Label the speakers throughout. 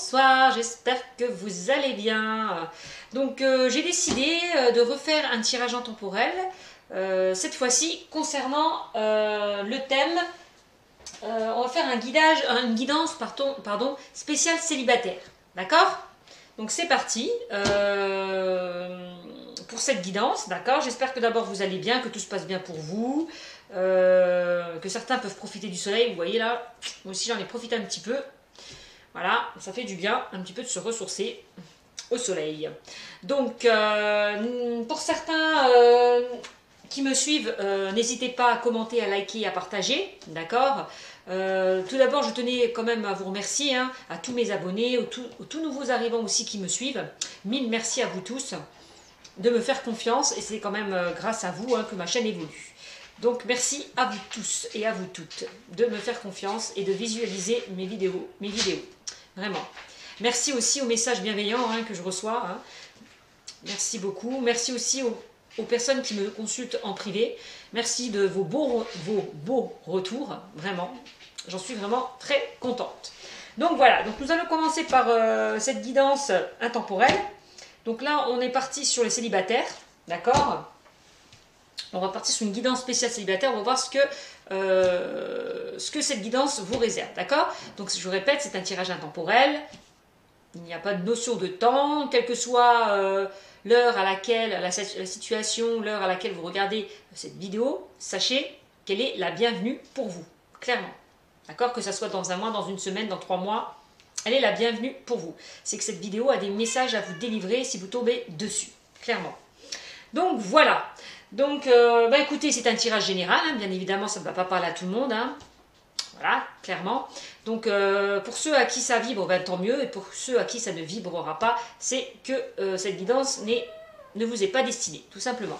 Speaker 1: bonsoir, j'espère que vous allez bien. Donc j'ai décidé de refaire un tirage intemporel, cette fois-ci concernant le thème, on va faire une guidance spéciale célibataire, d'accord? Donc c'est parti pour cette guidance, d'accord? J'espère que d'abord vous allez bien, que tout se passe bien pour vous, que certains peuvent profiter du soleil, vous voyez là, moi aussi j'en ai profité un petit peu. Voilà, ça fait du bien un petit peu de se ressourcer au soleil. Donc, pour certains qui me suivent, n'hésitez pas à commenter, à liker, à partager, d'accord. Tout d'abord, je tenais quand même à vous remercier, hein, à tous mes abonnés, aux tout nouveaux arrivants aussi qui me suivent. Mille merci à vous tous de me faire confiance, et c'est quand même grâce à vous que ma chaîne évolue. Donc merci à vous tous et à vous toutes de me faire confiance et de visualiser mes vidéos. Vraiment. Merci aussi aux messages bienveillants que je reçois. Merci beaucoup. Merci aussi aux personnes qui me consultent en privé. Merci de vos beaux retours. Vraiment. J'en suis vraiment très contente. Donc voilà. Donc nous allons commencer par cette guidance intemporelle. Donc là, on est parti sur les célibataires. D'accord ? On va partir sur une guidance spéciale célibataire. On va voir ce que cette guidance vous réserve. D'accord ? Donc je vous répète, c'est un tirage intemporel. Il n'y a pas de notion de temps, quelle que soit l'heure à laquelle, la situation, l'heure à laquelle vous regardez cette vidéo, sachez qu'elle est la bienvenue pour vous, clairement. D'accord ? Que ça soit dans un mois, dans une semaine, dans 3 mois, elle est la bienvenue pour vous. C'est que cette vidéo a des messages à vous délivrer si vous tombez dessus, clairement. Donc voilà. Donc écoutez, c'est un tirage général, bien évidemment ça ne va pas parler à tout le monde. Voilà, clairement. Donc pour ceux à qui ça vibre, tant mieux. Et pour ceux à qui ça ne vibrera pas, c'est que cette guidance ne vous est pas destinée, tout simplement.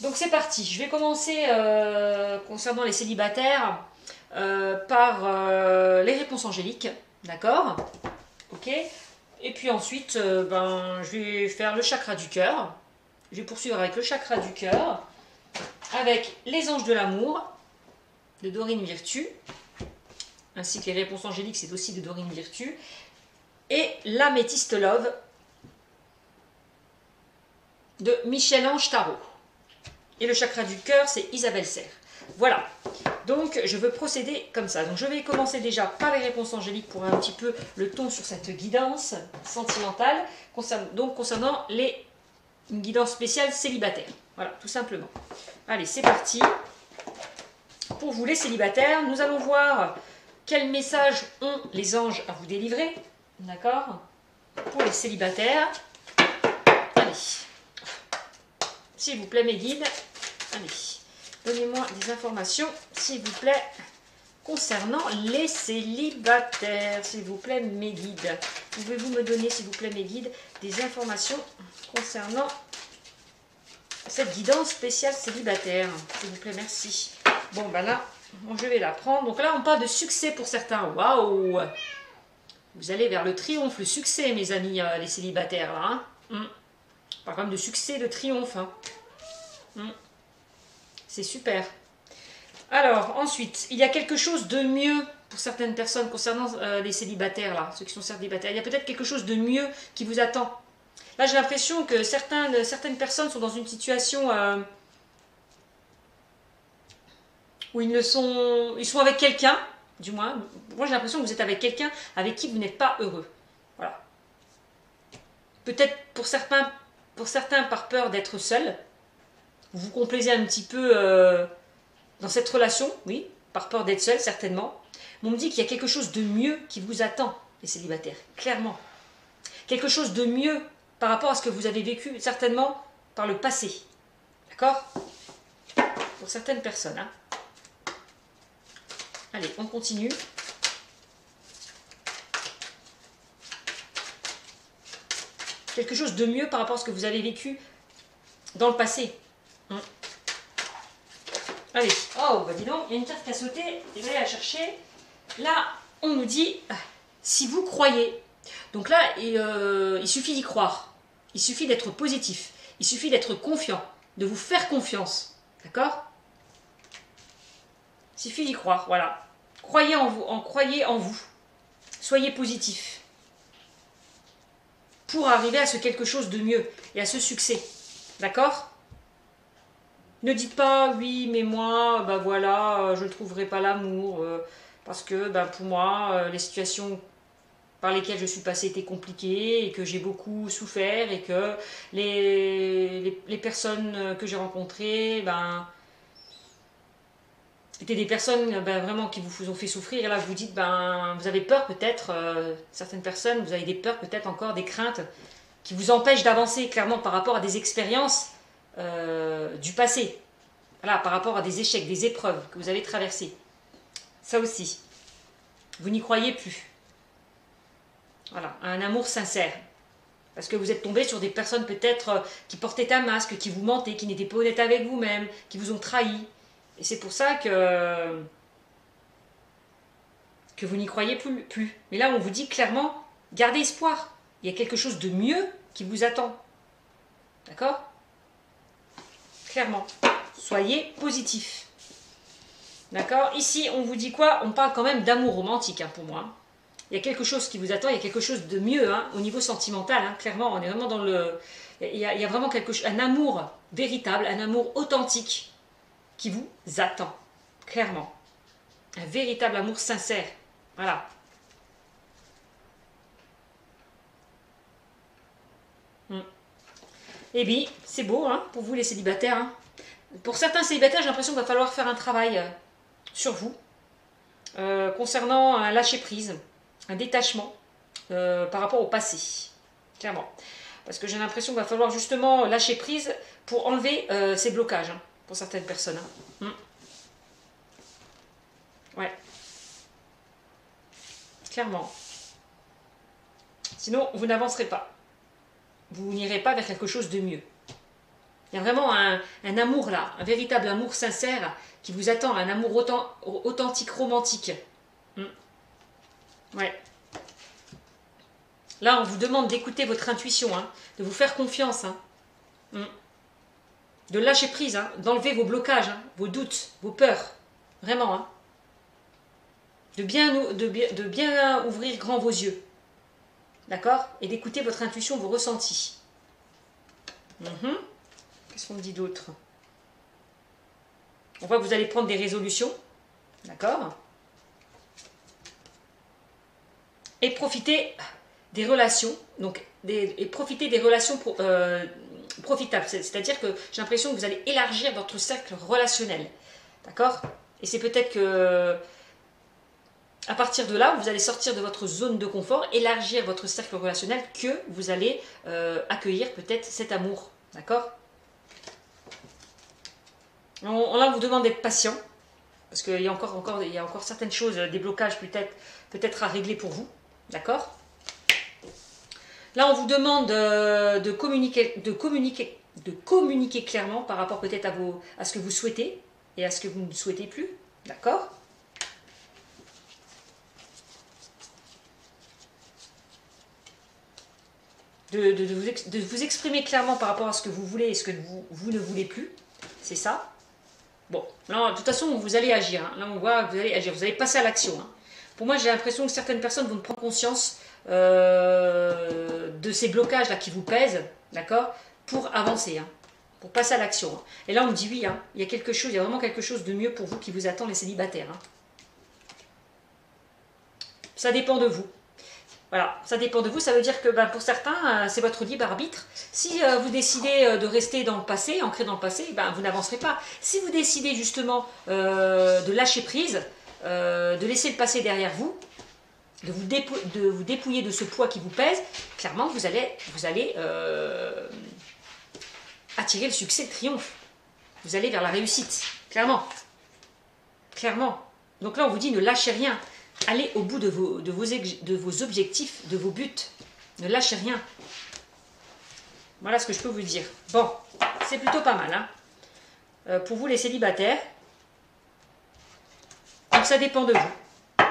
Speaker 1: Donc c'est parti. Je vais commencer concernant les célibataires par les réponses angéliques. D'accord ? Ok. Et puis ensuite, je vais faire le chakra du cœur. Je vais poursuivre avec le chakra du cœur, avec les anges de l'amour, de Dorine Virtue, ainsi que les réponses angéliques, c'est aussi de Dorine Virtue, et l'améthyste love de Michel-Ange Tarot. Et le chakra du cœur, c'est Isabelle Serre. Voilà, donc je veux procéder comme ça. Donc je vais commencer déjà par les réponses angéliques pour un petit peu le ton sur cette guidance sentimentale, concernant une guidance spéciale célibataire. Voilà, tout simplement. Allez, c'est parti. Pour vous les célibataires, nous allons voir quels messages ont les anges à vous délivrer. D'accord ? Pour les célibataires. Allez. S'il vous plaît, mes guides. Allez. Donnez-moi des informations, s'il vous plaît, concernant les célibataires. S'il vous plaît, mes guides. Pouvez-vous me donner, s'il vous plaît, mes guides, des informations concernant cette guidance spéciale célibataire? S'il vous plaît, merci. Bon, là, je vais la prendre. Donc là, on parle de succès pour certains. Waouh! Vous allez vers le triomphe, le succès, mes amis, les célibataires, là. On parle quand même de succès, de triomphe. C'est super. Alors, ensuite, il y a quelque chose de mieux pour certaines personnes concernant les célibataires, là, ceux qui sont célibataires. Il y a peut-être quelque chose de mieux qui vous attend. Là, j'ai l'impression que certaines personnes sont dans une situation où ils sont avec quelqu'un, du moins. Moi, j'ai l'impression que vous êtes avec quelqu'un avec qui vous n'êtes pas heureux. Voilà. Peut-être pour certains par peur d'être seul. Vous vous complaisez un petit peu dans cette relation, oui, par peur d'être seul, certainement. Mais on me dit qu'il y a quelque chose de mieux qui vous attend, les célibataires, clairement. Quelque chose de mieux par rapport à ce que vous avez vécu, certainement, par le passé. D'accord ? Pour certaines personnes. Allez, on continue. Quelque chose de mieux par rapport à ce que vous avez vécu dans le passé. Allez, oh, dis donc, il y a une carte qui a sauté, je vais aller la chercher. Là, on nous dit, si vous croyez, donc là, il suffit d'y croire, il suffit d'être positif, il suffit d'être confiant, de vous faire confiance, d'accord ? Il suffit d'y croire, voilà. Croyez en vous, soyez positif. pour arriver à ce quelque chose de mieux et à ce succès. D'accord? Ne dites pas, oui, mais moi, ben voilà, je ne trouverai pas l'amour, parce que ben, pour moi, les situations par lesquelles je suis passée étaient compliquées et que j'ai beaucoup souffert et que les personnes que j'ai rencontrées, ben, étaient des personnes ben, vraiment qui vous ont fait souffrir. Et là, vous dites, ben, vous avez peur peut-être, certaines personnes, vous avez des peurs peut-être encore, des craintes qui vous empêchent d'avancer clairement par rapport à des expériences du passé. Voilà, par rapport à des échecs, des épreuves que vous avez traversées. Ça aussi. Vous n'y croyez plus. Voilà, un amour sincère. Parce que vous êtes tombé sur des personnes peut-être qui portaient un masque, qui vous mentaient, qui n'étaient pas honnêtes avec vous-même, qui vous ont trahi. Et c'est pour ça que vous n'y croyez plus. Mais là, on vous dit clairement, gardez espoir. Il y a quelque chose de mieux qui vous attend. D'accord? Clairement. Soyez positif. D'accord? Ici, on vous dit quoi? On parle quand même d'amour romantique, hein, pour moi. Il y a quelque chose qui vous attend, il y a quelque chose de mieux, hein, au niveau sentimental. Hein, clairement, on est vraiment dans le... Il y a vraiment quelque chose, un amour véritable, un amour authentique qui vous attend. Clairement. Un véritable amour sincère. Voilà. Eh bien, c'est beau, hein, pour vous les célibataires. Hein. Pour certains célibataires, j'ai l'impression qu'il va falloir faire un travail sur vous. Concernant un lâcher-prise, un détachement par rapport au passé. Clairement. Parce que j'ai l'impression qu'il va falloir justement lâcher prise pour enlever ces blocages, hein, pour certaines personnes. Hein. Ouais. Clairement. Sinon, vous n'avancerez pas. Vous n'irez pas vers quelque chose de mieux. Il y a vraiment un amour là, un véritable amour sincère qui vous attend, un amour authentique, romantique. Ouais. Là, on vous demande d'écouter votre intuition, hein, de vous faire confiance, hein, de lâcher prise, hein, d'enlever vos blocages, hein, vos doutes, vos peurs. Vraiment. Hein. De bien ouvrir grand vos yeux. D'accord? Et d'écouter votre intuition, vos ressentis. Qu'est-ce qu'on me dit d'autre? On voit que vous allez prendre des résolutions. D'accord? Et profiter des relations. Donc, et profiter des relations profitables. C'est-à-dire que j'ai l'impression que vous allez élargir votre cercle relationnel. D'accord? Et c'est peut-être que à partir de là, vous allez sortir de votre zone de confort, élargir votre cercle relationnel, que vous allez accueillir peut-être cet amour. D'accord? Là, on vous demande d'être patient, parce qu'il y a encore certaines choses, des blocages peut-être à régler pour vous. D'accord? Là, on vous demande de communiquer clairement par rapport peut-être à ce que vous souhaitez et à ce que vous ne souhaitez plus. D'accord? De vous exprimer clairement par rapport à ce que vous voulez et ce que vous ne voulez plus. C'est ça. Bon, là, de toute façon, vous allez agir. Hein. Là, on voit que vous allez agir. Vous allez passer à l'action. Hein. Pour moi, j'ai l'impression que certaines personnes vont prendre conscience de ces blocages-là qui vous pèsent, d'accord, pour avancer, hein, pour passer à l'action. Hein. Et là, on me dit oui, hein, il y a vraiment quelque chose de mieux pour vous qui vous attend, les célibataires. Hein. Ça dépend de vous. Voilà, ça dépend de vous. Ça veut dire que ben, pour certains, c'est votre libre arbitre. Si vous décidez de rester dans le passé, ancré dans le passé, ben, vous n'avancerez pas. Si vous décidez justement de lâcher prise, de laisser le passé derrière vous, de vous dépouiller de ce poids qui vous pèse, clairement, vous allez attirer le succès, le triomphe. Vous allez vers la réussite, clairement. Clairement. Donc là, on vous dit, ne lâchez rien. Allez au bout de vos objectifs, de vos buts. Ne lâchez rien. Voilà ce que je peux vous dire. Bon, c'est plutôt pas mal. Hein. Pour vous, les célibataires. Donc ça dépend de vous.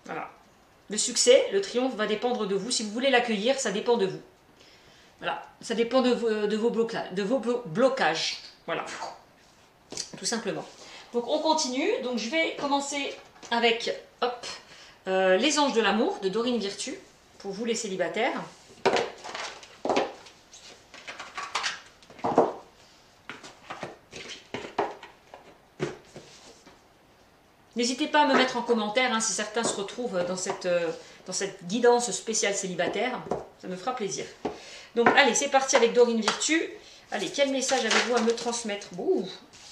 Speaker 1: Voilà. Le succès, le triomphe va dépendre de vous. Si vous voulez l'accueillir, ça dépend de vous. Voilà. Ça dépend de vos blocages. Voilà. Tout simplement. Donc on continue. Donc je vais commencer avec Les anges de l'amour de Dorine Virtue. Pour vous les célibataires. N'hésitez pas à me mettre en commentaire si certains se retrouvent dans cette guidance spéciale célibataire. Ça me fera plaisir. Donc, allez, c'est parti avec Dorine Virtue. Allez, quel message avez-vous à me transmettre? Ouh,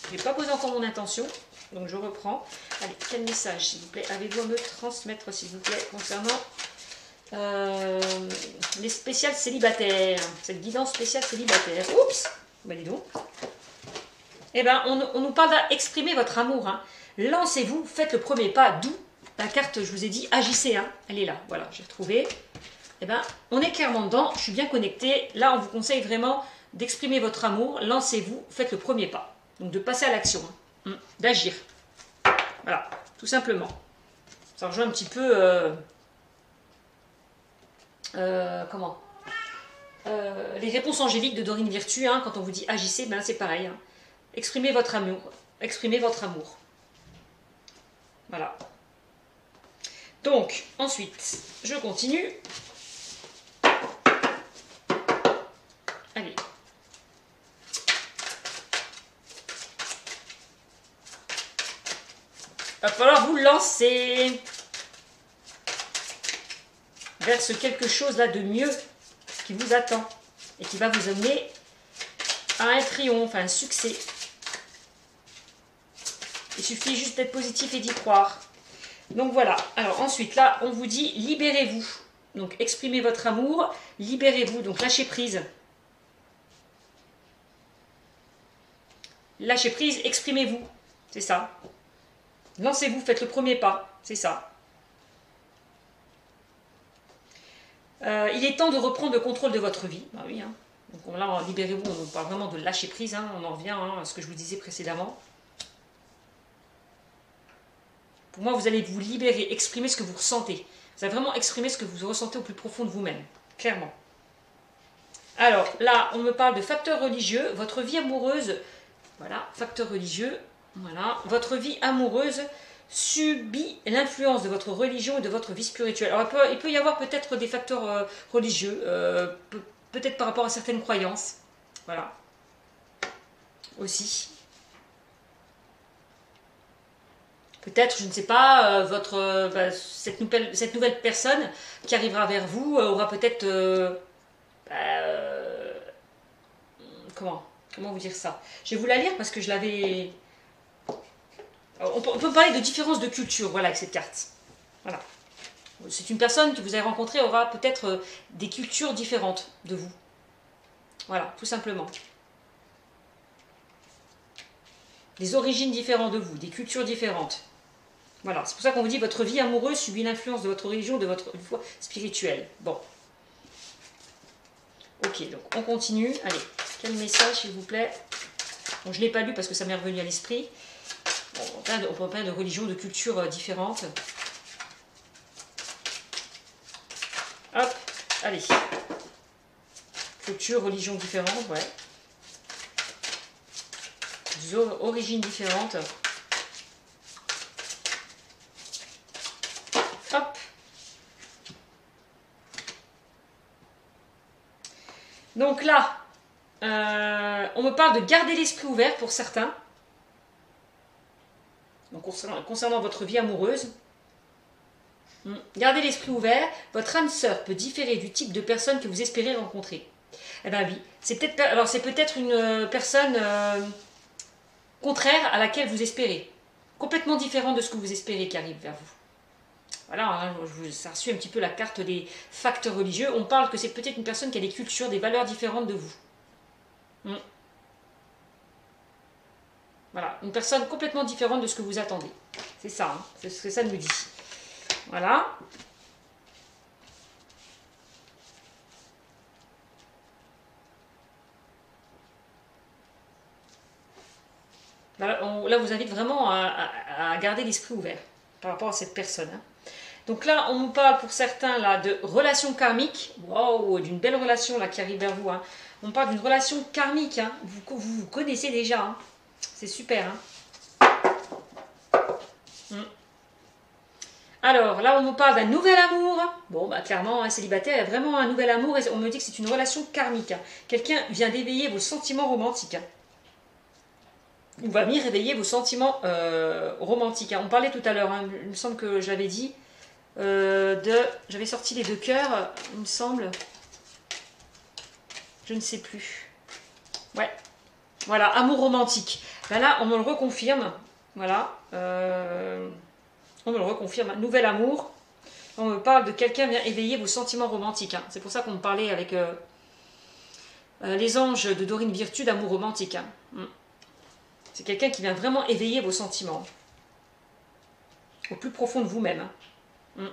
Speaker 1: je n'ai pas posé encore mon intention, donc je reprends. Allez, quel message, s'il vous plaît, avez-vous à me transmettre, s'il vous plaît, concernant les spéciales célibataires, cette guidance spéciale célibataire. Oups, bah dis donc. Eh bien, on nous parle d'exprimer votre amour. Lancez-vous, faites le premier pas, d'où la carte, je vous ai dit, agissez. Elle est là, voilà, j'ai retrouvé. Eh bien, on est clairement dedans, je suis bien connectée. Là, on vous conseille vraiment d'exprimer votre amour. Lancez-vous, faites le premier pas. Donc, de passer à l'action, d'agir. Voilà, tout simplement. Ça rejoint un petit peu... les réponses angéliques de Dorine Virtue, quand on vous dit agissez, ben c'est pareil. Exprimez votre amour. Exprimez votre amour. Voilà. Donc, ensuite, je continue. Allez. Il va falloir vous lancer vers ce quelque chose là de mieux qui vous attend et qui va vous amener à un triomphe, à un succès. Il suffit juste d'être positif et d'y croire. Donc voilà. Alors ensuite, là, on vous dit libérez-vous. Donc exprimez votre amour, libérez-vous. Donc lâchez prise. Lâchez prise, exprimez-vous. C'est ça. Lancez-vous, faites le premier pas. C'est ça. Il est temps de reprendre le contrôle de votre vie. Bah oui, Donc là, libérez-vous, on parle vraiment de lâcher prise. On en revient à ce que je vous disais précédemment. Pour moi, vous allez vous libérer, exprimer ce que vous ressentez. Vous allez vraiment exprimer ce que vous ressentez au plus profond de vous-même. Clairement. Alors, là, on me parle de facteurs religieux. Votre vie amoureuse, voilà, facteur religieux. Voilà, votre vie amoureuse subit l'influence de votre religion et de votre vie spirituelle. Alors, il peut y avoir peut-être des facteurs religieux, peut-être par rapport à certaines croyances. Voilà. Aussi. Peut-être, je ne sais pas, cette nouvelle personne qui arrivera vers vous aura peut-être... comment vous dire ça? Je vais vous la lire parce que je l'avais... On peut parler de différence de culture, voilà, avec cette carte. Voilà. C'est une personne que vous avez rencontrée aura peut-être des cultures différentes de vous. Voilà, tout simplement. Des origines différentes de vous, des cultures différentes. Voilà, c'est pour ça qu'on vous dit votre vie amoureuse subit l'influence de votre religion, de votre foi spirituelle. Bon. Ok, donc on continue. Allez, quel message s'il vous plaît? Bon, je ne l'ai pas lu parce que ça m'est revenu à l'esprit. Bon, on peut parler de religions, de cultures différentes. Hop, allez. Culture, religion différente, ouais. Des origines différentes. Hop. Donc là, on me parle de garder l'esprit ouvert pour certains. Donc concernant votre vie amoureuse. Gardez l'esprit ouvert. Votre âme sœur peut différer du type de personne que vous espérez rencontrer. Eh bien oui, c'est peut-être une personne contraire à laquelle vous espérez. Complètement différente de ce que vous espérez qui arrive vers vous. Voilà, ça reçoit un petit peu la carte des facteurs religieux. On parle que c'est peut-être une personne qui a des cultures, des valeurs différentes de vous. Voilà, une personne complètement différente de ce que vous attendez. C'est ça, c'est ce que ça nous dit. Voilà. Là, vous invite vraiment à garder l'esprit ouvert par rapport à cette personne. Donc là, on nous parle pour certains là, de relations karmiques. Wow, d'une belle relation là, qui arrive vers vous. On parle d'une relation karmique. Vous connaissez déjà. C'est super. Alors là, on nous parle d'un nouvel amour. Bon, bah clairement, célibataire, il y a vraiment un nouvel amour. Et on me dit que c'est une relation karmique. Quelqu'un vient d'éveiller vos sentiments romantiques. ou va venir réveiller vos sentiments romantiques. On parlait tout à l'heure, hein, il me semble que j'avais dit, j'avais sorti les 2 cœurs, il me semble. Je ne sais plus. Ouais, voilà, amour romantique. Ben là, on me le reconfirme. Voilà, on me le reconfirme. Nouvel amour. On me parle de quelqu'un vient éveiller vos sentiments romantiques. Hein. C'est pour ça qu'on me parlait avec les anges de Dorine Virtue d'amour romantique. Hein. C'est quelqu'un qui vient vraiment éveiller vos sentiments. Au plus profond de vous-même. Hein.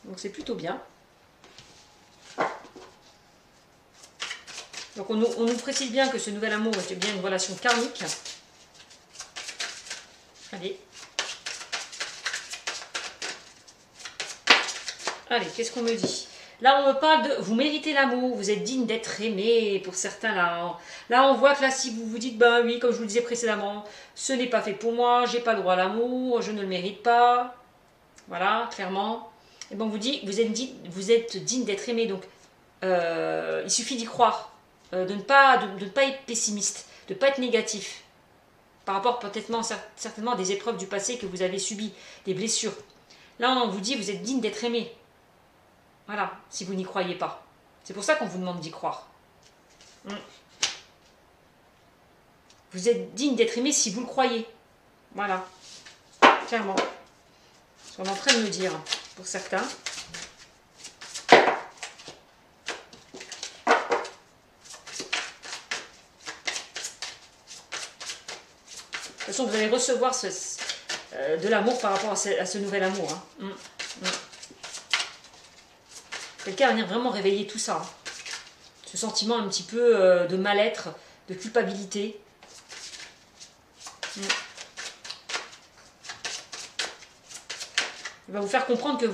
Speaker 1: Donc c'est plutôt bien. Donc on nous précise bien que ce nouvel amour était bien une relation karmique. Allez. Allez, qu'est-ce qu'on me dit? Là, on me parle de vous méritez l'amour, vous êtes digne d'être aimé. Pour certains, là, on voit que là, si vous vous dites, ben oui, comme je vous le disais précédemment, ce n'est pas fait pour moi, j'ai pas le droit à l'amour, je ne le mérite pas. Voilà, clairement. Et bon, on vous dit, vous êtes digne d'être aimé. Donc, il suffit d'y croire, de ne pas être pessimiste, de ne pas être négatif. Par rapport peut-être certainement à des épreuves du passé que vous avez subies, des blessures. Là, on vous dit, vous êtes digne d'être aimé. Voilà, si vous n'y croyez pas. C'est pour ça qu'on vous demande d'y croire. Vous êtes digne d'être aimé si vous le croyez. Voilà, clairement. Ce qu'on est en train de me dire, pour certains. De toute façon, vous allez recevoir de l'amour par rapport à ce nouvel amour. Hein. Quelqu'un va venir vraiment réveiller tout ça. Hein. Ce sentiment un petit peu de mal-être, de culpabilité. Il va vous faire comprendre que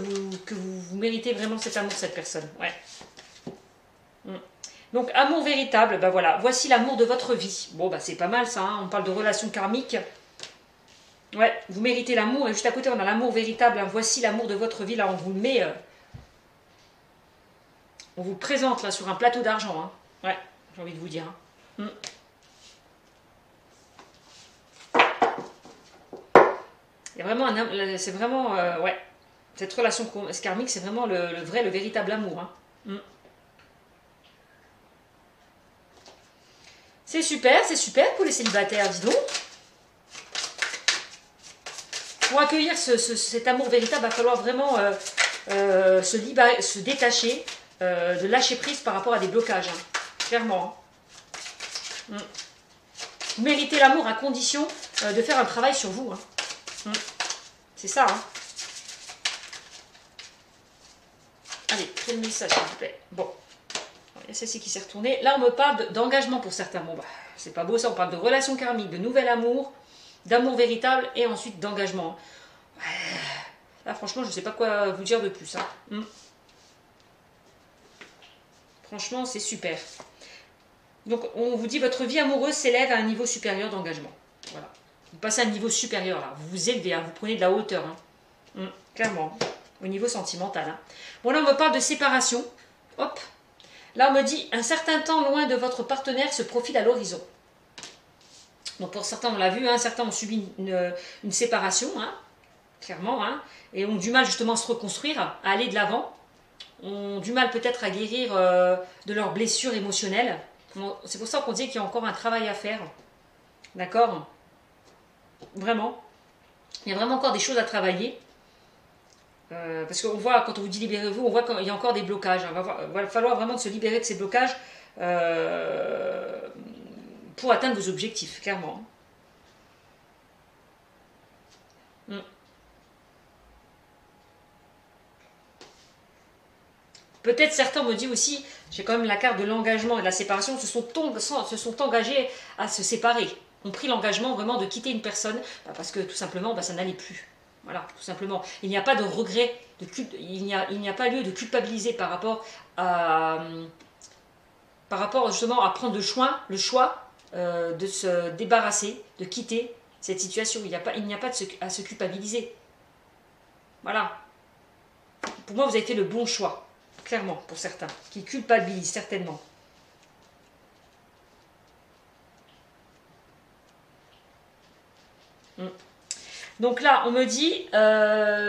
Speaker 1: vous méritez vraiment cet amour, cette personne. Ouais. Donc, amour véritable, ben voilà, voici l'amour de votre vie. Bon, bah c'est pas mal ça, hein. On parle de relations karmiques. Ouais, vous méritez l'amour, et juste à côté, on a l'amour véritable. Hein. Voici l'amour de votre vie, là, on vous le met... on vous le présente, là, sur un plateau d'argent. Hein. Ouais, j'ai envie de vous dire. Hein. Il y a vraiment c'est vraiment... ouais, cette relation karmique, c'est vraiment le véritable amour. Hein. C'est super pour les célibataires, dis donc. Pour accueillir cet amour véritable, il va falloir vraiment se détacher, de lâcher prise par rapport à des blocages. Hein. Clairement. Hein. Vous méritez l'amour à condition de faire un travail sur vous. Hein. C'est ça. Hein. Allez, quel message, s'il vous plaît. Bon. Il y a celle-ci qui s'est retournée. Là, on me parle d'engagement pour certains. Bon, bah, c'est pas beau ça. On parle de relations karmiques, de nouvel amour, d'amour véritable et ensuite d'engagement. Là, franchement, je ne sais pas quoi vous dire de plus. Hein. Franchement, c'est super. Donc, on vous dit votre vie amoureuse s'élève à un niveau supérieur d'engagement. Voilà. Vous passez à un niveau supérieur, là. Vous vous élevez, hein. Vous prenez de la hauteur. Hein. Clairement. Au niveau sentimental. Hein. Bon, là, on me parle de séparation. Hop. Là, on me dit, un certain temps loin de votre partenaire se profile à l'horizon. Donc, pour certains, on l'a vu, hein, certains ont subi une séparation, hein, clairement, hein, et ont du mal justement à se reconstruire, à aller de l'avant, ont du mal peut-être à guérir de leurs blessures émotionnelles. C'est pour ça qu'on dit qu'il y a encore un travail à faire. D'accord? Vraiment. Il y a vraiment encore des choses à travailler. Parce qu'on voit, quand on vous dit libérez-vous, on voit qu'il y a encore des blocages. Il va falloir vraiment se libérer de ces blocages pour atteindre vos objectifs, clairement. Peut-être certains me disent aussi, j'ai quand même la carte de l'engagement et de la séparation, se sont engagés à se séparer, ont pris l'engagement vraiment de quitter une personne, parce que tout simplement, ça n'allait plus. Voilà, tout simplement. Il n'y a pas de regret, il n'y a pas lieu de culpabiliser par rapport justement à prendre le choix de se débarrasser, de quitter cette situation. Il n'y a pas à se culpabiliser. Voilà. Pour moi, vous avez fait le bon choix, clairement, pour certains, qui culpabilisent certainement. Mm. Donc là, on me dit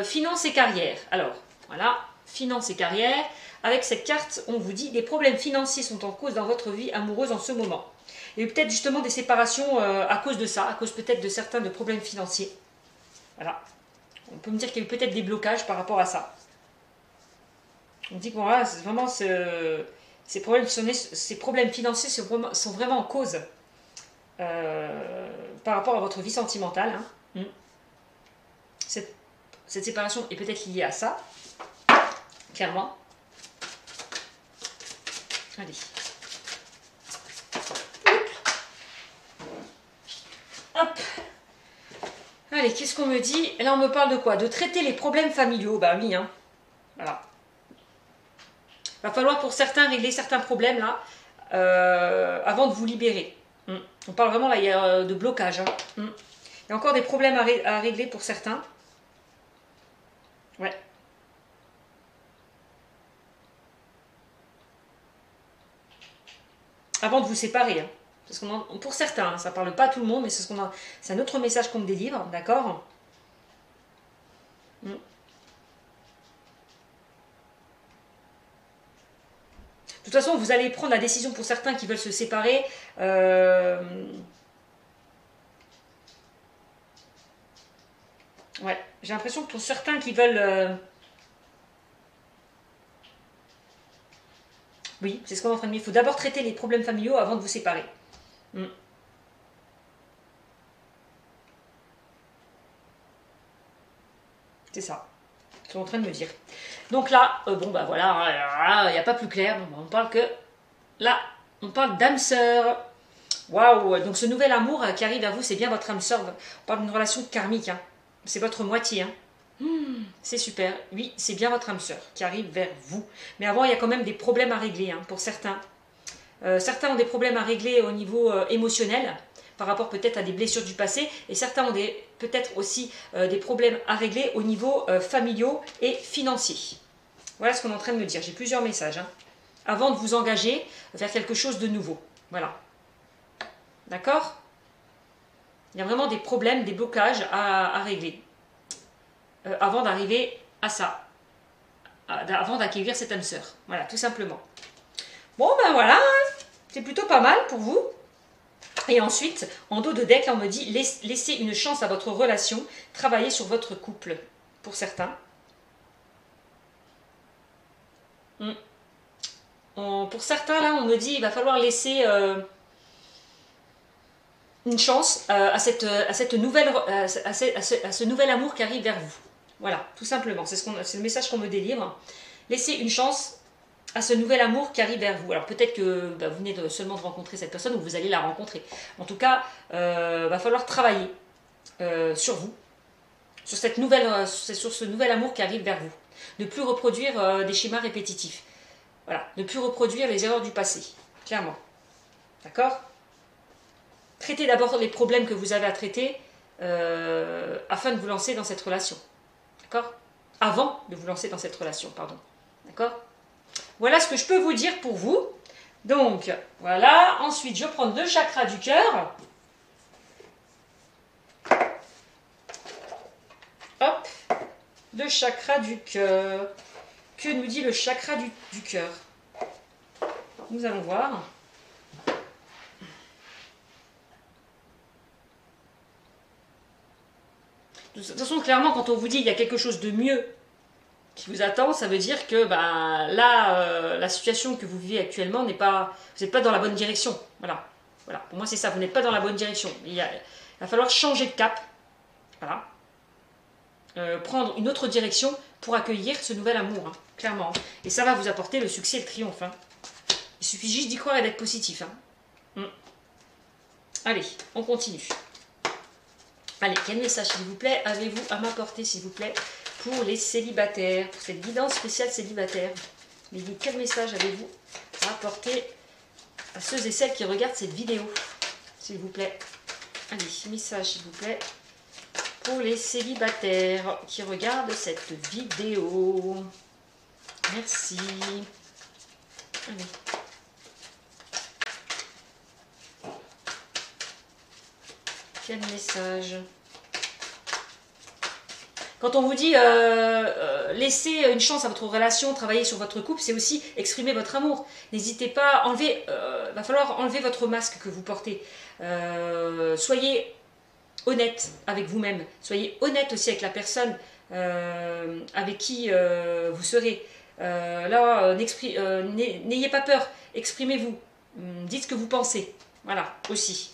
Speaker 1: finances et carrière. Alors, voilà, finances et carrière. Avec cette carte, on vous dit des problèmes financiers sont en cause dans votre vie amoureuse en ce moment. Il y a eu peut-être justement des séparations à cause de ça, à cause peut-être de certains de problèmes financiers. Voilà. On peut me dire qu'il y a eu peut-être des blocages par rapport à ça. On dit que voilà, c'est vraiment ces problèmes financiers sont vraiment en cause par rapport à votre vie sentimentale. Hein. Mm. Cette séparation est peut-être liée à ça, clairement. Allez. Hop. Allez, qu'est-ce qu'on me dit? Là, on me parle de quoi? De traiter les problèmes familiaux. Bah oui, hein. Voilà. Va falloir pour certains régler certains problèmes là avant de vous libérer. On parle vraiment là, il y a de blocage. Hein. Il y a encore des problèmes à régler pour certains. Ouais. Avant de vous séparer. Hein. Parce pour certains, hein, ça ne parle pas à tout le monde, mais c'est un autre message qu'on me délivre, d'accord? De toute façon, vous allez prendre la décision pour certains qui veulent se séparer. Ouais, j'ai l'impression que pour certains qui veulent... Oui, c'est ce qu'on est en train de dire. Il faut d'abord traiter les problèmes familiaux avant de vous séparer. C'est ça. Ils sont en train de me dire. Donc là, bon bah voilà, il n'y a pas plus clair. Bon, bah, on parle que... Là, on parle d'âme sœur. Waouh. Donc ce nouvel amour qui arrive à vous, c'est bien votre âme sœur. On parle d'une relation karmique. Hein. C'est votre moitié. Hein. C'est super. Oui, c'est bien votre âme sœur qui arrive vers vous. Mais avant, il y a quand même des problèmes à régler hein, pour certains. Certains ont des problèmes à régler au niveau émotionnel par rapport peut-être à des blessures du passé et certains ont peut-être aussi des problèmes à régler au niveau familiaux et financiers. Voilà ce qu'on est en train de me dire. J'ai plusieurs messages. Hein. Avant de vous engager vers quelque chose de nouveau. Voilà. D'accord? Il y a vraiment des problèmes, des blocages à régler. Avant d'arriver à ça. Avant d'accueillir cette âme sœur. Voilà, tout simplement. Bon, ben voilà. C'est plutôt pas mal pour vous. Et ensuite, en dos de deck, là, on me dit laissez une chance à votre relation, travaillez sur votre couple. Pour certains. Pour certains, là, on me dit il va falloir laisser une chance à ce nouvel amour qui arrive vers vous. Voilà, tout simplement. C'est le message qu'on me délivre. Laissez une chance à ce nouvel amour qui arrive vers vous. Alors peut-être que vous venez seulement de rencontrer cette personne ou vous allez la rencontrer. En tout cas, va falloir travailler sur vous, sur ce nouvel amour qui arrive vers vous. Ne plus reproduire des schémas répétitifs. Voilà, ne plus reproduire les erreurs du passé, clairement. D'accord? Traitez d'abord les problèmes que vous avez à traiter afin de vous lancer dans cette relation. D'accord? Avant de vous lancer dans cette relation, pardon. D'accord? Voilà ce que je peux vous dire pour vous. Donc, voilà. Ensuite, je prends 2 chakras du cœur. Hop. 2 chakras du cœur. Que nous dit le chakra du cœur? Nous allons voir. De toute façon, clairement, quand on vous dit qu'il y a quelque chose de mieux qui vous attend, ça veut dire que là, la situation que vous vivez actuellement n'est pas... Vous n'êtes pas dans la bonne direction. Voilà. Voilà. Pour moi, c'est ça. Vous n'êtes pas dans la bonne direction. Il va falloir changer de cap. Voilà. Prendre une autre direction pour accueillir ce nouvel amour, hein, clairement. Et ça va vous apporter le succès et le triomphe. Hein. Il suffit juste d'y croire et d'être positif. Hein. Allez, on continue. Allez, quel message, s'il vous plaît, avez-vous à m'apporter, s'il vous plaît, pour les célibataires, pour cette guidance spéciale célibataire? Mais quel message avez-vous à apporter à ceux et celles qui regardent cette vidéo, s'il vous plaît? Allez, message, s'il vous plaît, pour les célibataires qui regardent cette vidéo. Merci. Allez. Quel message Quand on vous dit laissez une chance à votre relation, travailler sur votre couple, c'est aussi exprimer votre amour. N'hésitez pas, va falloir enlever votre masque que vous portez. Soyez honnête avec vous-même. Soyez honnête aussi avec la personne avec qui vous serez. N'ayez pas peur, exprimez-vous. Dites ce que vous pensez. Voilà, aussi.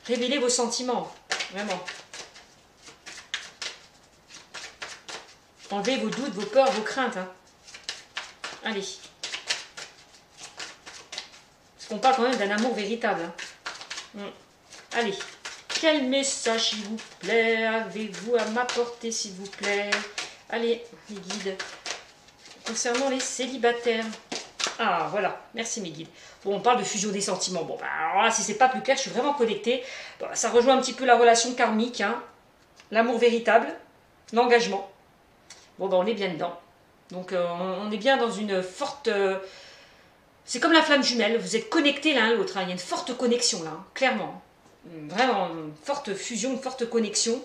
Speaker 1: Révélez vos sentiments, vraiment. Enlevez vos doutes, vos peurs, vos craintes. Hein. Allez. Parce qu'on parle quand même d'un amour véritable. Hein. Allez. Quel message, s'il vous plaît, avez-vous à m'apporter, s'il vous plaît? Allez, les guides. Concernant les célibataires. Ah, voilà. Merci, mes guides. Bon, on parle de fusion des sentiments. Bon, bah, alors là, si c'est pas plus clair, je suis vraiment connectée. Bon, ça rejoint un petit peu la relation karmique, hein. L'amour véritable, l'engagement. Bon, ben on est bien dedans. Donc, on est bien dans une forte... c'est comme la flamme jumelle, vous êtes connectés l'un à l'autre. Hein. Il y a une forte connexion, là, hein, clairement. Vraiment, une forte fusion, une forte connexion.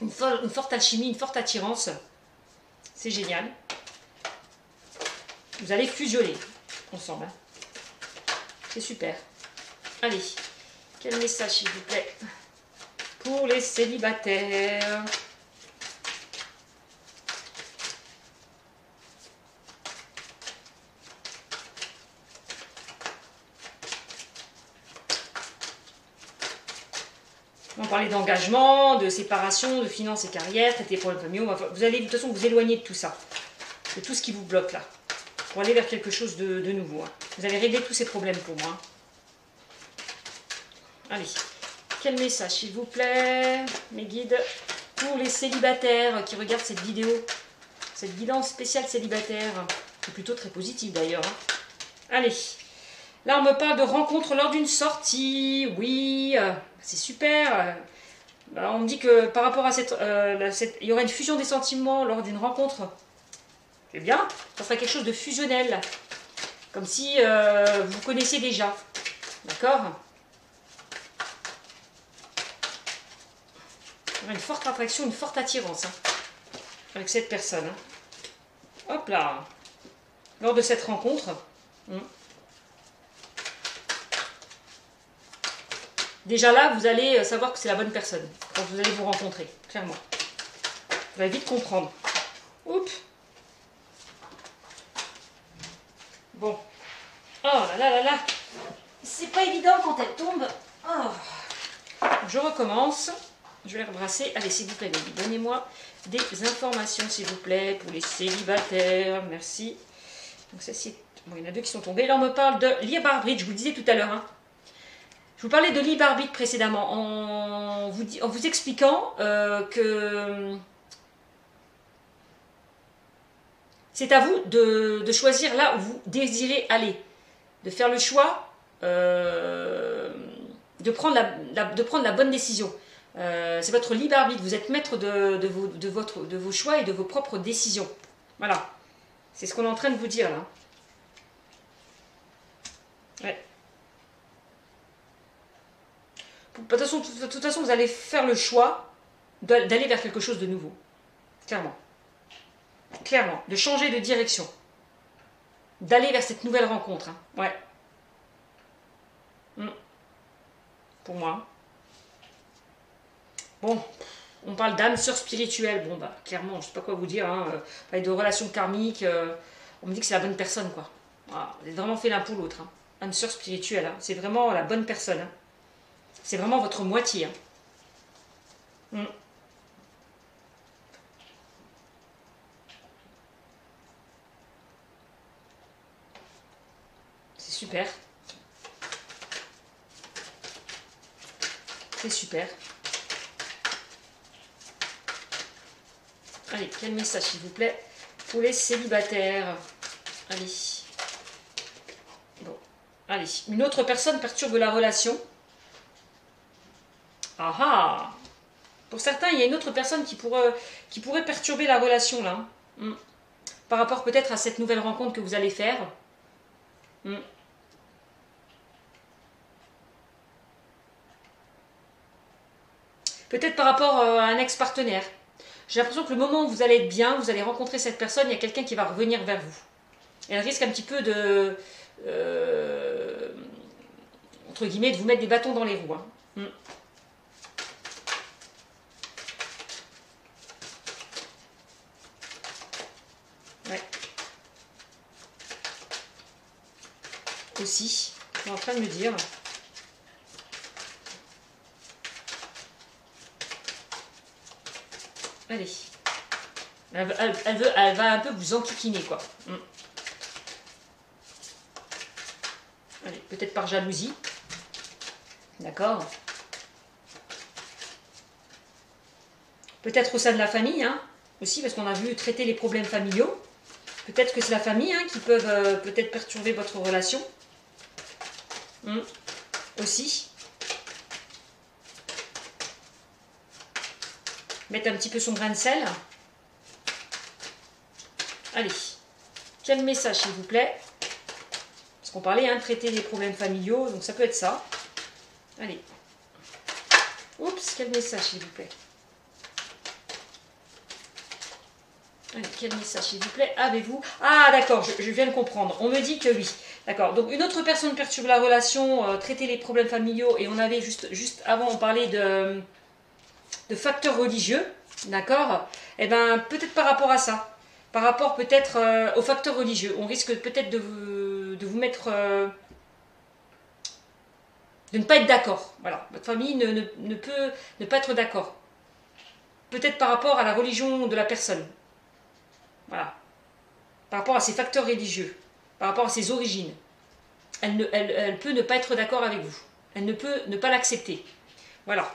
Speaker 1: Une forte alchimie, une forte attirance. C'est génial. Vous allez fusionner ensemble. Hein. C'est super. Allez, quel message, s'il vous plaît, pour les célibataires? On va parler d'engagement, de séparation, de finances et carrière, traiter les problèmes familiaux. Vous allez de toute façon vous éloigner de tout ça, de tout ce qui vous bloque là, pour aller vers quelque chose de nouveau. Hein. Vous allez régler tous ces problèmes pour moi. Hein. Allez, quel message s'il vous plaît, mes guides, pour les célibataires qui regardent cette vidéo, cette guidance spéciale célibataire, qui est plutôt très positive d'ailleurs. Hein. Allez. Là, on me parle de rencontre lors d'une sortie. Oui, c'est super. On me dit que par rapport à il y aurait une fusion des sentiments lors d'une rencontre. C'est bien. Ça serait quelque chose de fusionnel. Comme si vous connaissiez déjà. D'accord? Il y aurait une forte attraction, une forte attirance hein, avec cette personne. Hein. Hop là. Lors de cette rencontre. Déjà là, vous allez savoir que c'est la bonne personne quand vous allez vous rencontrer, clairement. Vous allez vite comprendre. Oups. Bon. Oh là là là là. C'est pas évident quand elle tombe. Oh. Je recommence. Je vais rebrasser. Allez, s'il vous plaît, donnez-moi des informations, s'il vous plaît, pour les célibataires. Merci. Donc ça, c'est... Bon, il y en a deux qui sont tombés. Là, on me parle de libre arbitre. Je vous le disais tout à l'heure, hein. Je vous parlais de libre arbitre précédemment en vous expliquant que c'est à vous de choisir là où vous désirez aller, de faire le choix, de prendre la bonne décision. C'est votre libre arbitre, vous êtes maître de vos choix et de vos propres décisions. Voilà, c'est ce qu'on est en train de vous dire là. Ouais. De toute façon, vous allez faire le choix d'aller vers quelque chose de nouveau. Clairement. Clairement. De changer de direction. D'aller vers cette nouvelle rencontre. Hein. Ouais. Pour moi. Bon. On parle d'âme sœur spirituelle. Bon, bah, clairement, je ne sais pas quoi vous dire. Hein. On parle de relations karmiques. On me dit que c'est la bonne personne, quoi. Voilà. Vous êtes vraiment fait l'un pour l'autre. Hein. Âme sœur spirituelle. Hein. C'est vraiment la bonne personne. Hein. C'est vraiment votre moitié. Hein. C'est super. C'est super. Allez, quel message s'il vous plaît pour les célibataires. Allez. Bon. Allez. Une autre personne perturbe la relation. Ah ah! Pour certains, il y a une autre personne qui pourrait perturber la relation là. Par rapport peut-être à cette nouvelle rencontre que vous allez faire. Peut-être par rapport à un ex-partenaire. J'ai l'impression que le moment où vous allez être bien, vous allez rencontrer cette personne, il y a quelqu'un qui va revenir vers vous. Elle risque un petit peu de... entre guillemets, de vous mettre des bâtons dans les roues. Hein. Ouais. Aussi, je suis en train de me dire... Allez. Elle va un peu vous enquiquiner, quoi. Allez, peut-être par jalousie. D'accord. Peut-être au sein de la famille, hein, aussi, parce qu'on a vu traiter les problèmes familiaux. Peut-être que c'est la famille hein, qui peuvent peut-être perturber votre relation. Aussi. Mettre un petit peu son grain de sel. Allez. Quel message, s'il vous plaît? Parce qu'on parlait, hein, traiter les problèmes familiaux, donc ça peut être ça. Allez. Oups, quel message, s'il vous plaît? Allez, quel message, s'il vous plaît? Avez-vous... Ah, d'accord, je viens de comprendre. On me dit que oui. D'accord, donc une autre personne perturbe la relation, traiter les problèmes familiaux, et on avait juste avant, on parlait de facteurs religieux, d'accord? Eh bien, peut-être par rapport à ça. Par rapport peut-être aux facteurs religieux. On risque peut-être de vous mettre... de ne pas être d'accord. Voilà, votre famille ne peut ne pas être d'accord. Peut-être par rapport à la religion de la personne. Voilà. Par rapport à ses facteurs religieux. Par rapport à ses origines. Elle peut ne pas être d'accord avec vous. Elle ne peut ne pas l'accepter. Voilà.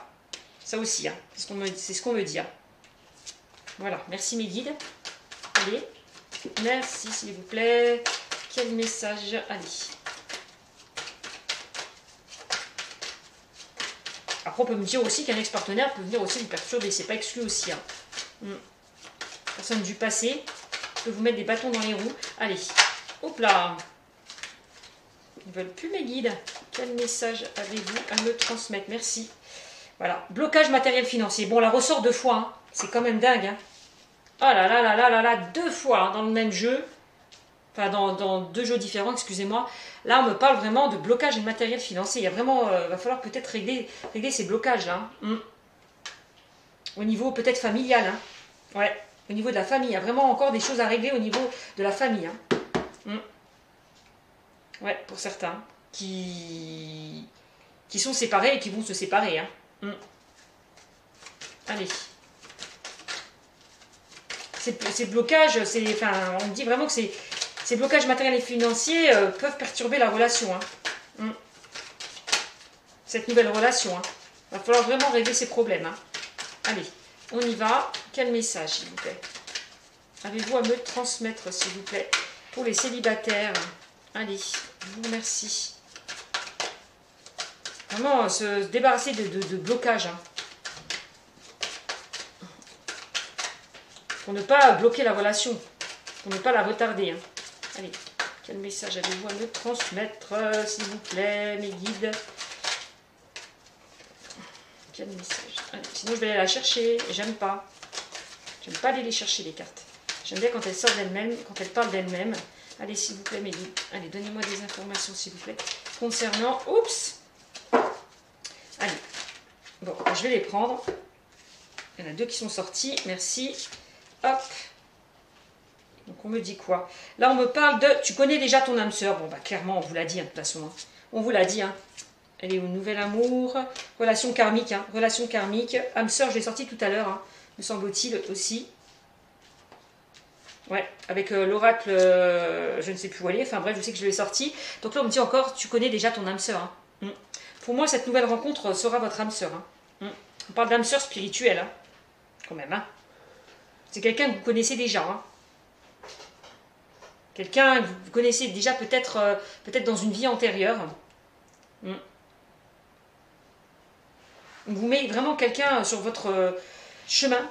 Speaker 1: Ça aussi, hein. C'est ce qu'on me dit. Hein. Voilà. Merci mes guides. Allez. Merci s'il vous plaît. Quel message? Allez. Après, on peut me dire aussi qu'un ex-partenaire peut venir aussi vous perturber. C'est pas exclu aussi. Hein. Personne du passé peut vous mettre des bâtons dans les roues. Allez. Hop là. Ils ne veulent plus mes guides. Quel message avez-vous à me transmettre? Merci. Voilà. Blocage matériel financier. Bon, on la ressort 2 fois. Hein. C'est quand même dingue. Hein. Oh là là là là là là. 2 fois hein, dans le même jeu. Enfin, dans 2 jeux différents, excusez-moi. Là, on me parle vraiment de blocage matériel financier. Il y a vraiment... va falloir peut-être régler ces blocages-là. Hein. Au niveau peut-être familial. Hein. Ouais. Au niveau de la famille. Il y a vraiment encore des choses à régler au niveau de la famille. Hein. Ouais, pour certains. Qui sont séparés et qui vont se séparer. Hein. Allez. Ces blocages, enfin, on dit vraiment que ces blocages matériels et financiers peuvent perturber la relation. Hein. Cette nouvelle relation. Il va falloir vraiment régler ces problèmes. Hein. Allez, on y va. Quel message, s'il vous plaît? Avez-vous à me transmettre, s'il vous plaît, pour les célibataires? Allez, je vous remercie. Vraiment, se débarrasser de blocage. Hein. Pour ne pas bloquer la relation. Pour ne pas la retarder. Hein. Allez, quel message avez-vous à me transmettre, s'il vous plaît, mes guides? Quel message? Allez, sinon, je vais aller la chercher. J'aime pas. J'aime pas aller les chercher, les cartes. J'aime bien quand elles sortent d'elles-mêmes, quand elles parlent d'elles-mêmes. Allez, s'il vous plaît, mes guides. Allez, donnez-moi des informations, s'il vous plaît. Concernant... Oups! Allez. Bon, je vais les prendre. Il y en a 2 qui sont sortis. Merci. Hop. Donc, on me dit quoi? Là, on me parle de... Tu connais déjà ton âme sœur. Bon, bah, clairement, on vous l'a dit, hein, de toute façon. Hein. On vous l'a dit, hein. Elle est au nouvel amour. Relation karmique, hein. Relation karmique. Âme sœur, je l'ai sorti tout à l'heure, hein, me semble-t-il aussi. Ouais, avec l'oracle, je ne sais plus où elle est. Enfin bref, je sais que je l'ai sorti. Donc là, on me dit encore, tu connais déjà ton âme sœur. Hein. Pour moi, cette nouvelle rencontre sera votre âme sœur. Hein. On parle d'âme sœur spirituelle, hein. Quand même. Hein. C'est quelqu'un que vous connaissez déjà. Hein. Quelqu'un que vous connaissez déjà peut-être dans une vie antérieure. On vous met vraiment quelqu'un sur votre chemin.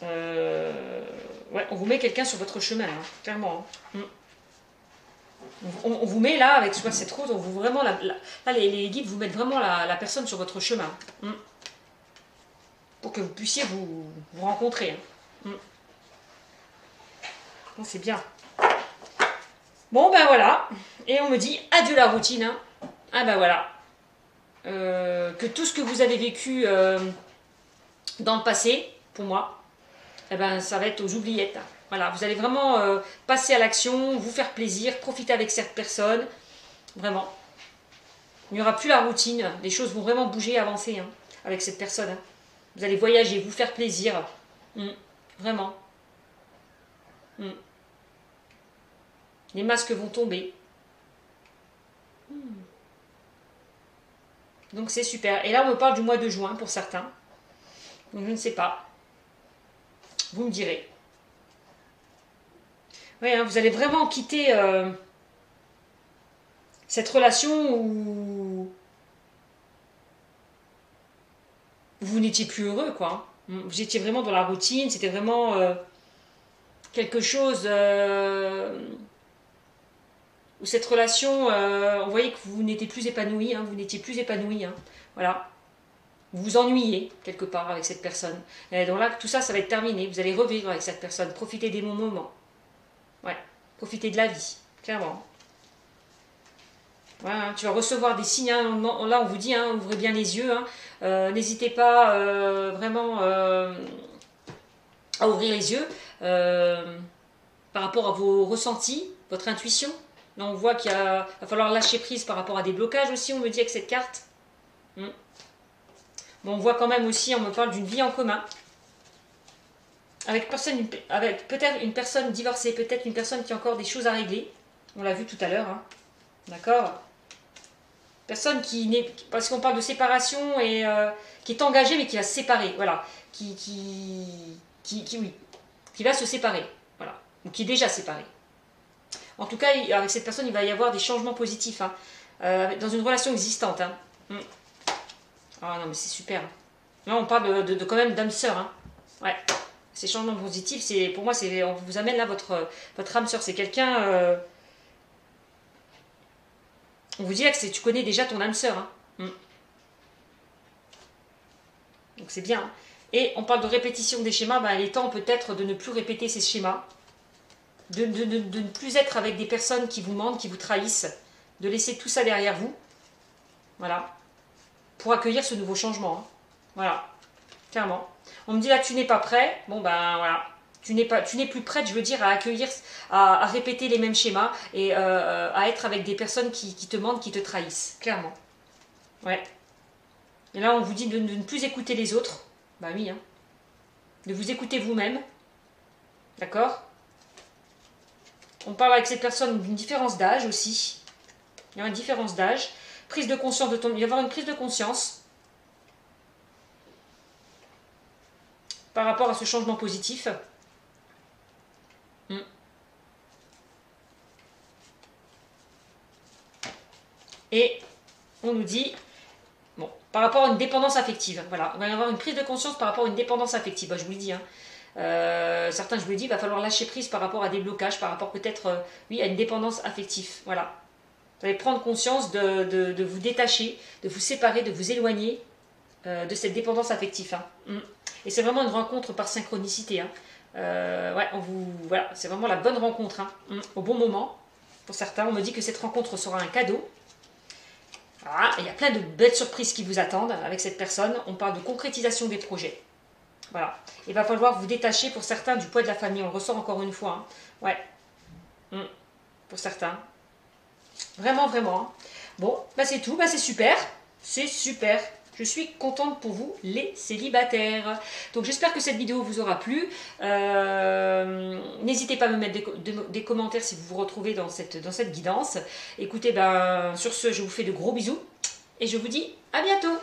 Speaker 1: Ouais, on vous met quelqu'un sur votre chemin, hein, clairement. Hein. On vous met là, avec cette route, on vous vraiment là, les guides vous mettent vraiment la personne sur votre chemin. pour que vous puissiez vous rencontrer. Hein. Bon, c'est bien. Bon, ben voilà. Et on me dit adieu la routine. Hein. Ah ben voilà. Que tout ce que vous avez vécu dans le passé, pour moi, eh ben, ça va être aux oubliettes. Hein. Voilà, vous allez vraiment passer à l'action, vous faire plaisir, profiter avec cette personne. Vraiment. Il n'y aura plus la routine. Les choses vont vraiment bouger, avancer hein, avec cette personne. Hein. Vous allez voyager, vous faire plaisir. Vraiment. Les masques vont tomber. Donc c'est super. Et là, on me parle du mois de juin pour certains. Donc je ne sais pas. Vous me direz. Oui, hein, vous allez vraiment quitter cette relation où vous n'étiez plus heureux, quoi. Vous étiez vraiment dans la routine. C'était vraiment quelque chose où cette relation, on voyait que vous n'étiez plus épanoui. Hein, vous n'étiez plus épanoui. Hein, voilà. Vous vous ennuyez quelque part avec cette personne. Et donc là, tout ça, ça va être terminé. Vous allez revivre avec cette personne. Profitez des bons moments. Ouais. Profitez de la vie. Clairement. Voilà, tu vas recevoir des signes. Hein. Là, on vous dit, hein, ouvrez bien les yeux. Hein. N'hésitez pas vraiment à ouvrir les yeux par rapport à vos ressentis, votre intuition. Là, on voit qu'il va falloir lâcher prise par rapport à des blocages aussi, on me dit avec cette carte. Bon, on voit quand même aussi, on me parle d'une vie en commun. Avec peut-être une personne divorcée, peut-être une personne qui a encore des choses à régler. On l'a vu tout à l'heure. Hein. D'accord ? Personne qui n'est... Parce qu'on parle de séparation et qui est engagée mais qui va se séparer. Voilà. Qui va se séparer. Voilà. Ou qui est déjà séparé. En tout cas, avec cette personne, il va y avoir des changements positifs. Hein. Dans une relation existante. Hein. Ah non, mais c'est super. Là, on parle de quand même d'âme sœur. Hein. Ouais. Ces changements positifs, pour moi, on vous amène là votre âme sœur. C'est quelqu'un... on vous dirait que tu connais déjà ton âme sœur. Hein. Donc c'est bien. Hein. Et on parle de répétition des schémas. Ben, il est temps peut-être de ne plus répéter ces schémas. De ne plus être avec des personnes qui vous mentent, qui vous trahissent. De laisser tout ça derrière vous. Voilà. Pour accueillir ce nouveau changement. Hein. Voilà. Clairement. On me dit là, tu n'es pas prêt. Bon ben voilà. Tu n'es plus prête, je veux dire, à accueillir, à répéter les mêmes schémas et à être avec des personnes qui te mentent, qui te trahissent. Clairement. Ouais. Et là, on vous dit de ne plus écouter les autres. Bah oui, hein. De vous écouter vous-même. D'accord ? On parle avec cette personne d'une différence d'âge aussi. Il y a une différence d'âge. Prise de conscience il va y avoir une prise de conscience par rapport à ce changement positif. Et on nous dit, bon, par rapport à une dépendance affective, voilà, il va y avoir une prise de conscience par rapport à une dépendance affective, bah, je vous le dis, hein. Certains, je vous le dis, il va falloir lâcher prise par rapport à des blocages, par rapport peut-être, oui, à une dépendance affective, voilà. Vous allez prendre conscience de vous détacher, de vous séparer, de vous éloigner de cette dépendance affective. Hein. Et c'est vraiment une rencontre par synchronicité. Hein. Ouais, voilà, c'est vraiment la bonne rencontre, hein, au bon moment. Pour certains, on me dit que cette rencontre sera un cadeau. Ah, il y a plein de belles surprises qui vous attendent avec cette personne. On parle de concrétisation des projets. Voilà. Il va falloir vous détacher pour certains du poids de la famille. On le ressort encore une fois. Hein. Ouais. Pour certains. Vraiment, vraiment. Hein. Bon, bah c'est tout. Bah c'est super. C'est super. Je suis contente pour vous, les célibataires. Donc j'espère que cette vidéo vous aura plu. N'hésitez pas à me mettre des commentaires si vous vous retrouvez dans cette guidance. Écoutez, ben, sur ce, je vous fais de gros bisous. Et je vous dis à bientôt.